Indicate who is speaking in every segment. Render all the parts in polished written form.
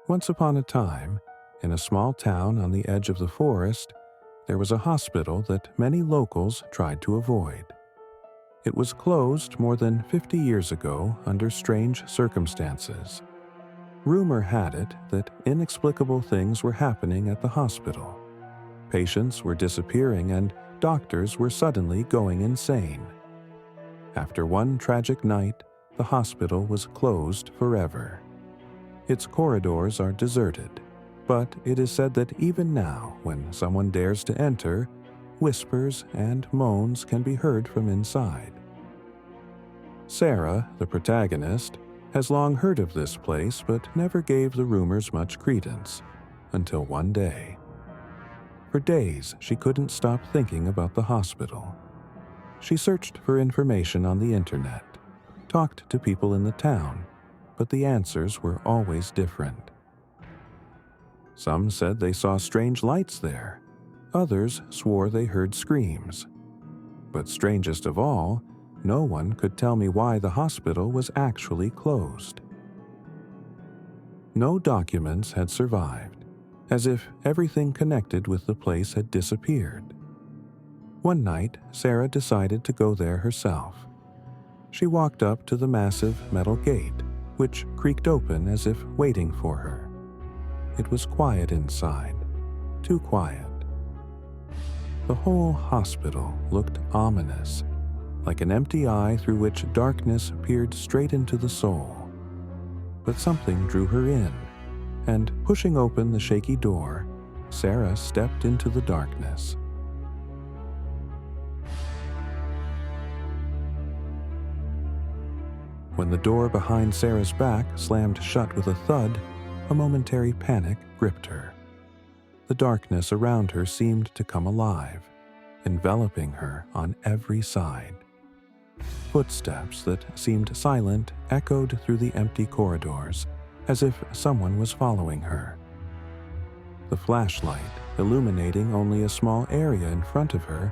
Speaker 1: Once upon a time, in a small town on the edge of the forest, there was a hospital that many locals tried to avoid. It was closed more than 50 years ago under strange circumstances. Rumor had it that inexplicable things were happening at the hospital. Patients were disappearing and doctors were suddenly going insane. After one tragic night, the hospital was closed forever. Its corridors are deserted, but it is said that even now, when someone dares to enter, whispers and moans can be heard from inside. Sarah, the protagonist, has long heard of this place but never gave the rumors much credence, until one day. For days, she couldn't stop thinking about the hospital. She searched for information on the internet, talked to people in the town, but the answers were always different. Some said they saw strange lights there. Others swore they heard screams. But strangest of all, no one could tell me why the hospital was actually closed. No documents had survived, as if everything connected with the place had disappeared. One night, Sarah decided to go there herself. She walked up to the massive metal gate, which creaked open as if waiting for her. It was quiet inside, too quiet. The whole hospital looked ominous, like an empty eye through which darkness peered straight into the soul. But something drew her in, and pushing open the shaky door, Sarah stepped into the darkness. When the door behind Sarah's back slammed shut with a thud, a momentary panic gripped her. The darkness around her seemed to come alive, enveloping her on every side. Footsteps that seemed silent echoed through the empty corridors, as if someone was following her. The flashlight, illuminating only a small area in front of her,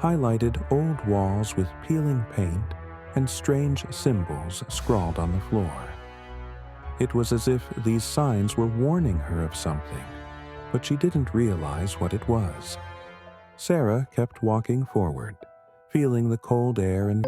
Speaker 1: highlighted old walls with peeling paint and strange symbols scrawled on the floor. It was as if these signs were warning her of something, but she didn't realize what it was. Sarah kept walking forward, feeling the cold air and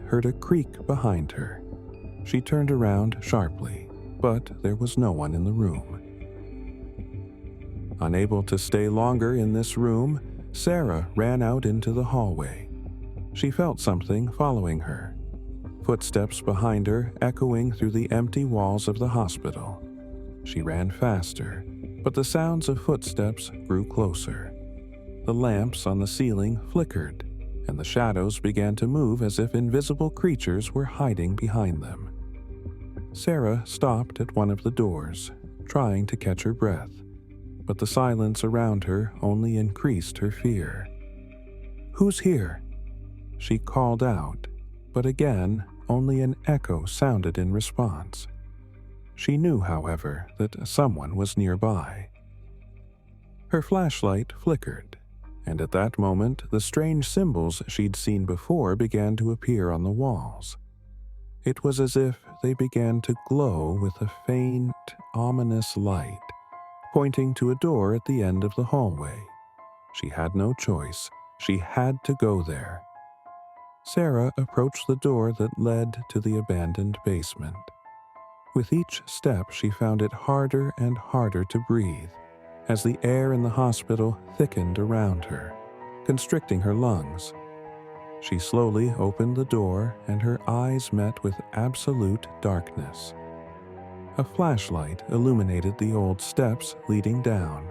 Speaker 1: heard a creak behind her. She turned around sharply, but there was no one in the room. Unable to stay longer in this room, Sarah ran out into the hallway. She felt something following her, footsteps behind her echoing through the empty walls of the hospital. She ran faster, but the sounds of footsteps grew closer. The lamps on the ceiling flickered, and the shadows began to move as if invisible creatures were hiding behind them. Sarah stopped at one of the doors, trying to catch her breath, but the silence around her only increased her fear. "Who's here?" She called out, but again, only an echo sounded in response. She knew, however, that someone was nearby. Her flashlight flickered, and at that moment the strange symbols she'd seen before began to appear on the walls. It was as if they began to glow with a faint, ominous light, pointing to a door at the end of the hallway. She had no choice. She had to go there. Sarah approached the door that led to the abandoned basement. With each step, she found it harder and harder to breathe, as the air in the hospital thickened around her, constricting her lungs. She slowly opened the door, and her eyes met with absolute darkness. A flashlight illuminated the old steps leading down.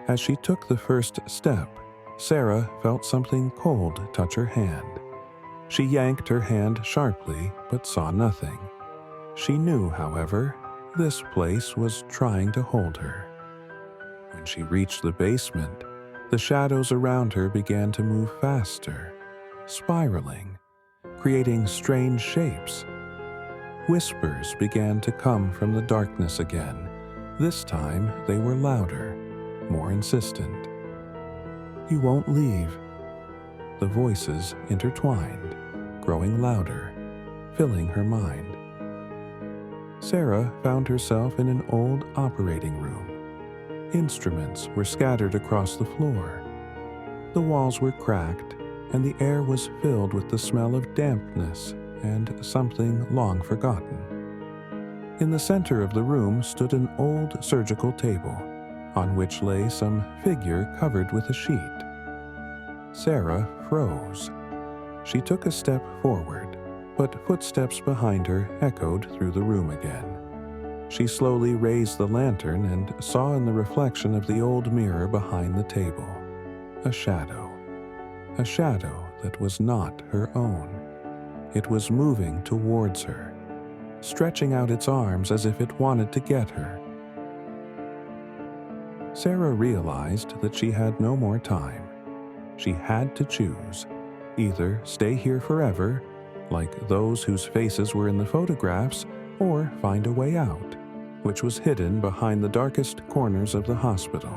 Speaker 1: As she took the first step, Sarah felt something cold touch her hand. She yanked her hand sharply, but saw nothing. She knew, however, this place was trying to hold her. When she reached the basement, the shadows around her began to move faster, spiraling, creating strange shapes. Whispers began to come from the darkness again. This time they were louder, more insistent. "You won't leave." The voices intertwined, growing louder, filling her mind. Sarah found herself in an old operating room. Instruments were scattered across the floor. The walls were cracked, and the air was filled with the smell of dampness and something long forgotten. In the center of the room stood an old surgical table, on which lay some figure covered with a sheet. Sarah froze. She took a step forward, but footsteps behind her echoed through the room again. She slowly raised the lantern and saw in the reflection of the old mirror behind the table a shadow that was not her own. It was moving towards her, stretching out its arms as if it wanted to get her. Sarah realized that she had no more time. She had to choose, either stay here forever, like those whose faces were in the photographs, or find a way out, which was hidden behind the darkest corners of the hospital.